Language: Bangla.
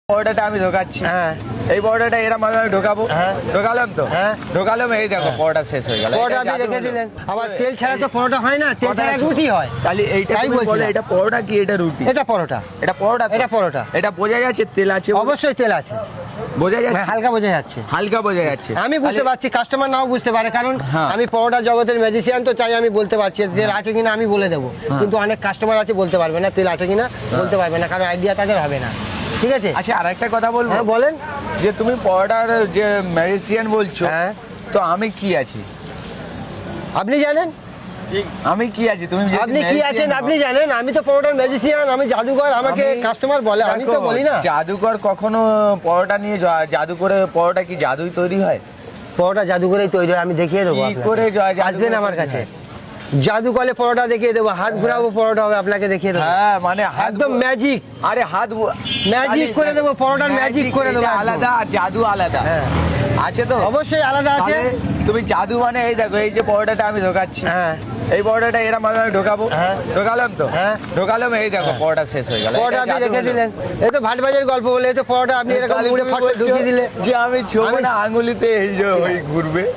পরোটাটা আমি ঢোকাচ্ছি, হ্যাঁ এই পরোটাটা এরকম ভাবে আমি ঢোকাবো, হ্যাঁ। ঢোকালাম তো, হ্যাঁ। ঢোকালাম, এই দেখো পরোটা শেষ হয়ে গেল। পরোটা এটা আপনি জাদু রেখে হলো। দিলেন, আবার তেল ছাড়া তো পরোটা হয় না, তেল কথা ছাড়া শোনো। রুটি হয়। তাহলে এইটা তাই তুমি বলে বলছিলাম। এটা পরোটা কি এটা রুটি? এটা পরোটা, এটা পরোটা তো? এটা পরোটা। এটা বোঝা যাচ্ছে তেল আছে বলে? অবশ্যই তেল আছে, বোঝা যাচ্ছে, হালকা বোঝা যাচ্ছে। হালকা বোঝা যাচ্ছে। আমি বুঝতে তাহলে- পারছি, কাস্টমার নাও বুঝতে পারে, কারণ হ্যাঁ। আমি পরোটা জগতের ম্যাজিশিয়ান, তো চাই আমি বলতে পারছি তেল আছে কিনা আমি বলে দেবো, কিন্তু অনেক কাস্টমার আছে বলতে পারবে না তেল আছে কিনা, বলতে পারবে না, কারণ আইডিয়া তাদের হবে না। ঠিক আছে, আচ্ছা আর একটা কথা বলবো, হ্যাঁ বলেন। যে তুমি পরোটার যে ম্যাজিশিয়ান বলছো, হ্যাঁ। তো আমি কি আছি? আপনি জানেন আমি কি আছি? তুমি যদি আপনি কি magician আছেন হও- আপনি জানেন, আমি তো পরোটার ম্যাজিশিয়ান, আমি জাদুঘর, আমাকে আমি- কাস্টমার বলে, আমি তো দেখো, বলি না। জাদুকর কখনো পরোটা নিয়ে জাদু করে পরোটা কি জাদুই তৈরি হয়? পরোটা জাদুঘরেই তৈরি হয়, আমি দেখিয়ে দেবো কি আপনাকে। করে জাদুঘরে আসবেন আমার তৈরি কাছে, হয়? জাদু করলে পরোটা দেখিয়ে দেবো, হাত ঘুরাবো পরোটা হবে, আপনাকে দেখিয়ে দেবো। হ্যাঁ মানে হাত একদম ম্যাজিক, আরে হাত ম্যাজিক করে দেবো, পরোটার ম্যাজিক করে দেবো এটা একদম। আলাদা আর জাদু আলাদা। হ্যাঁ আছে তো? অবশ্যই আলাদা আছে। তাহলে তুমি জাদু মানে এই দেখো, এই যে পরোটাটা আমি ঢোকাচ্ছি, হ্যাঁ এই পরোটাটা এরকম ভাবে আমি ঢোকাবো, হ্যাঁ। ঢোকালাম তো, হ্যাঁ। ঢোকালাম, এই দেখো পরোটা শেষ হয়ে গেল। পরোটা এটা আপনি জাদু রেখে হলো। দিলেন, এই তো ভাটবাজের গল্প বলে, এই তো পরোটা আপনি এরকম তাহলে মুড়ে তুমি ফট বলছো ঢুকিয়ে দিলে। যে আমি ছোবো আমি- না আঙুলিতে, এই যে ওই ঘুরবে।